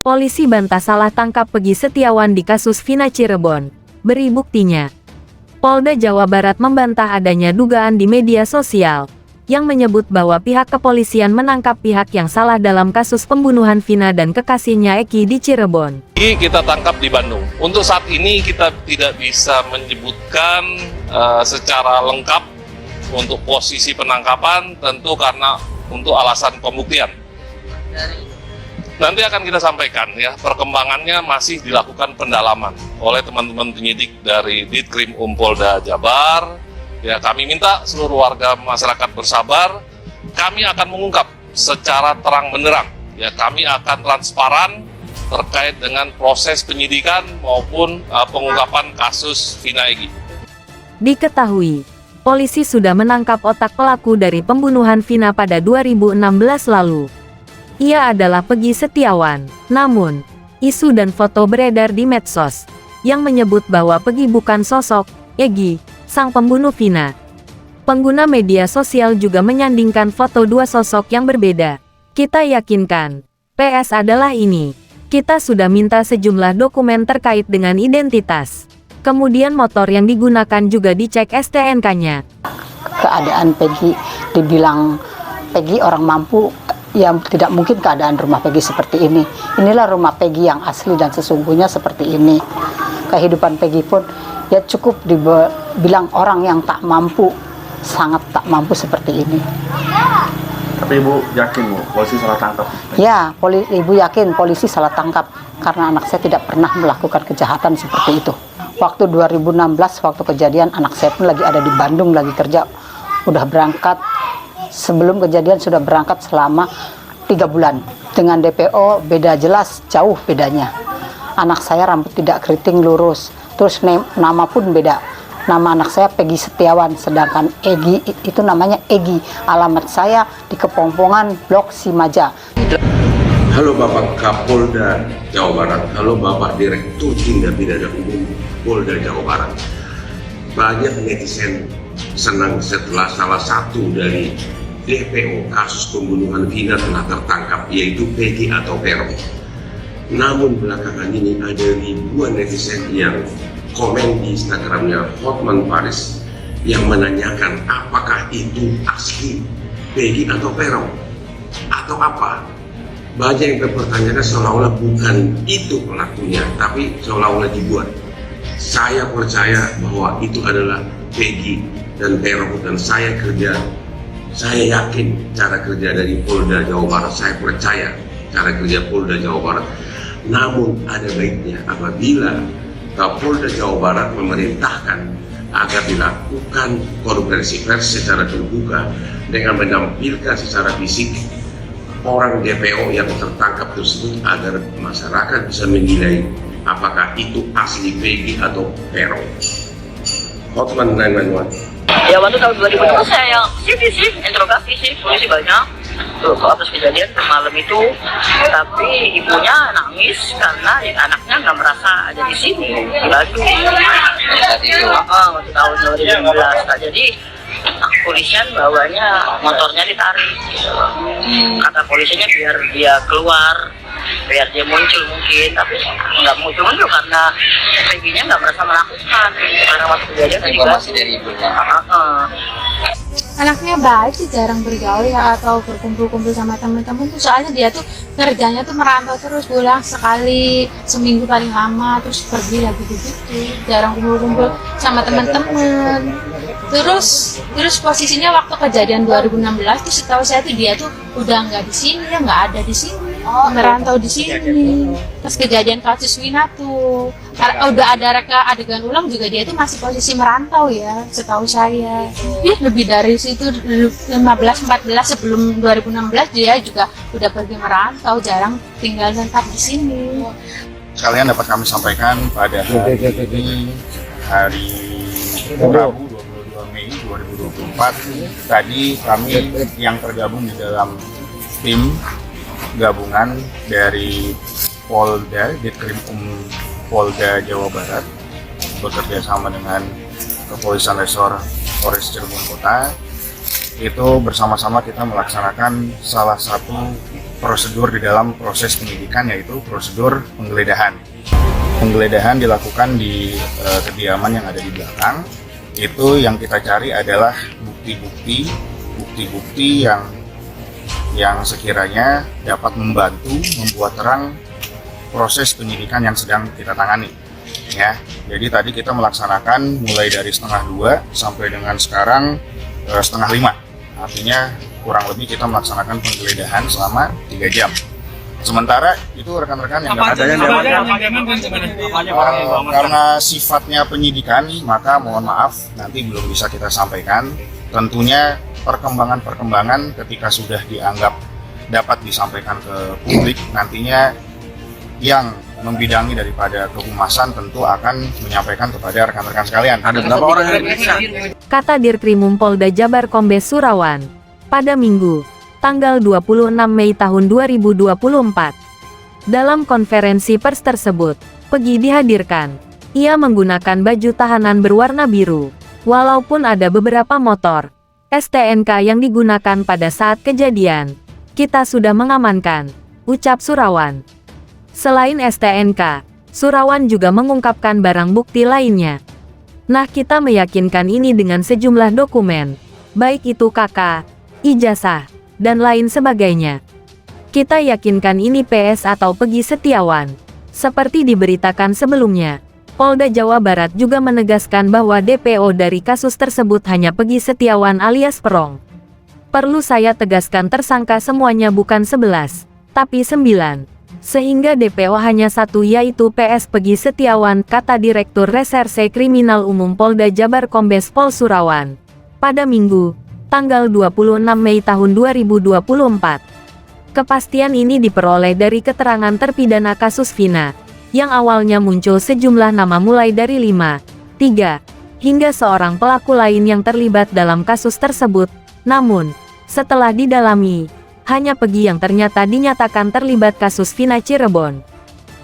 Polisi bantah salah tangkap Peggy Setiawan di kasus Vina Cirebon. Beri buktinya. Polda Jawa Barat membantah adanya dugaan di media sosial yang menyebut bahwa pihak kepolisian menangkap pihak yang salah dalam kasus pembunuhan Vina dan kekasihnya Eki di Cirebon. Kita tangkap di Bandung. Untuk saat ini kita tidak bisa menyebutkan secara lengkap untuk posisi penangkapan, tentu karena untuk alasan pembuktian. Nanti akan kita sampaikan ya, perkembangannya masih dilakukan pendalaman oleh teman-teman penyidik dari Ditkrim Polda Jabar. Ya, kami minta seluruh warga masyarakat bersabar. Kami akan mengungkap secara terang benderang. Ya, kami akan transparan terkait dengan proses penyidikan maupun pengungkapan kasus Vina Egi. Diketahui, polisi sudah menangkap otak pelaku dari pembunuhan Vina pada 2016 lalu. Ia adalah Peggy Setiawan. Namun, isu dan foto beredar di medsos yang menyebut bahwa Peggy bukan sosok Egi, sang pembunuh Vina. Pengguna media sosial juga menyandingkan foto dua sosok yang berbeda. Kita yakinkan, PS adalah ini. Kita sudah minta sejumlah dokumen terkait dengan identitas. Kemudian motor yang digunakan juga dicek STNK-nya. Keadaan Peggy, dibilang Peggy orang mampu, ya tidak mungkin keadaan rumah Peggy seperti ini. Inilah rumah Peggy yang asli dan sesungguhnya seperti ini. Kehidupan Peggy pun ya cukup dibilang orang yang tak mampu, sangat tak mampu seperti ini. Tapi Ibu yakin Bu, polisi salah tangkap? Ya, Ibu yakin polisi salah tangkap karena anak saya tidak pernah melakukan kejahatan seperti itu. Waktu 2016, waktu kejadian anak saya pun lagi ada di Bandung, lagi kerja, udah berangkat. Sebelum kejadian sudah berangkat selama 3 bulan. Dengan DPO beda jelas, jauh bedanya. Anak saya rambut tidak keriting lurus. Terus nama pun beda. Nama anak saya Peggy Setiawan, sedangkan Egi itu namanya Egi. Alamat saya di Kepompongan, Blok Simaja. Halo Bapak Kapolda Jawa Barat. Halo Bapak Direktur Tindak Pidana Umum Polda Jawa Barat. Banyak netizen senang setelah salah satu dari DPO kasus pembunuhan Vina telah tertangkap, yaitu Peggy atau Peron. Namun belakangan ini ada ribuan netizen yang komen di Instagramnya Hotman Paris yang menanyakan apakah itu asli Peggy atau Peron atau apa. Banyak yang berpertanyakan seolah-olah bukan itu pelakunya, tapi seolah-olah dibuat. Saya percaya bahwa itu adalah Peggy dan Peron, dan saya yakin cara kerja dari Polda Jawa Barat, saya percaya cara kerja Polda Jawa Barat. Namun ada baiknya apabila Polda Jawa Barat memerintahkan agar dilakukan konferensi pers secara terbuka dengan menampilkan secara fisik orang DPO yang tertangkap tersebut agar masyarakat bisa menilai apakah itu asli Peggy atau Peron. Hotman 911. Ya waktu tahun 2000 saya yang sih interogasi sih, polisi banyak tuh atas kejadian malam itu, tapi ibunya nangis karena anaknya nggak merasa ada di sini di Bandung saat itu. Waktu tahun 2016. Nah, jadi kepolisian bawanya motornya ditarik gitu. Kata polisinya biar dia keluar, biar dia muncul mungkin, tapi nggak muncul karena Peggy-nya nggak merasa melakukan karena waktu kejadian informasi dari ibunya. Anaknya baik sih, jarang bergaul ya atau berkumpul-kumpul sama teman-teman tuh, soalnya dia tuh kerjanya tuh merantau terus, pulang sekali seminggu paling lama terus pergi lagi begitu, jarang kumpul-kumpul sama teman-teman. Terus posisinya waktu kejadian 2016 tuh setahu saya tuh dia tuh udah nggak di sini, ya nggak ada di sini, merantau di sini. Pas kejadian kasus Vina tuh udah ada reka adegan ulang juga, dia tuh masih posisi merantau ya setahu saya. Lebih dari situ 15-14 sebelum 2016 dia juga udah pergi merantau, jarang tinggal tetap di sini. Kalian dapat kami sampaikan pada hari ini, hari Rabu 22 Mei 2024. Tadi kami yang tergabung di dalam tim gabungan dari Polda, Ditkrim Polda Jawa Barat bekerja sama dengan Kepolisian Resor Polres Cirebon Kota, itu bersama-sama kita melaksanakan salah satu prosedur di dalam proses penyidikan, yaitu prosedur penggeledahan. Penggeledahan dilakukan di kediaman yang ada di belakang. Itu yang kita cari adalah bukti-bukti yang sekiranya dapat membantu membuat terang proses penyidikan yang sedang kita tangani. Ya, jadi tadi kita melaksanakan mulai dari 1:30 sampai dengan sekarang 4:30. Artinya kurang lebih kita melaksanakan penggeledahan selama 3 jam. Sementara itu rekan-rekan yang karena sifatnya penyidikan, maka mohon maaf nanti belum bisa kita sampaikan. Tentunya perkembangan ketika sudah dianggap dapat disampaikan ke publik, nantinya yang membidangi daripada kehumasan tentu akan menyampaikan kepada rekan-rekan sekalian. Ada berapa orang yang diperiksa? Kata Dirkrimum Polda Jabar Kombes Surawan, pada Minggu, tanggal 26 Mei tahun 2024. Dalam konferensi pers tersebut, Pegi dihadirkan. Ia menggunakan baju tahanan berwarna biru. Walaupun ada beberapa motor STNK yang digunakan pada saat kejadian, kita sudah mengamankan, ucap Surawan. Selain STNK, Surawan juga mengungkapkan barang bukti lainnya. Nah, kita meyakinkan ini dengan sejumlah dokumen, baik itu KK, ijazah, dan lain sebagainya. Kita yakinkan ini PS atau Pegi Setiawan. Seperti diberitakan sebelumnya, Polda Jawa Barat juga menegaskan bahwa DPO dari kasus tersebut hanya Pegi Setiawan alias Perong. Perlu saya tegaskan, tersangka semuanya bukan 11, tapi 9. Sehingga DPO hanya 1, yaitu PS Pegi Setiawan, kata Direktur Reserse Kriminal Umum Polda Jabar Kombes Pol Surawan. Pada Minggu, tanggal 26 Mei tahun 2024. Kepastian ini diperoleh dari keterangan terpidana kasus Vina, yang awalnya muncul sejumlah nama mulai dari 5, 3, hingga seorang pelaku lain yang terlibat dalam kasus tersebut. Namun, setelah didalami, hanya Pegi yang ternyata dinyatakan terlibat kasus Vina Cirebon.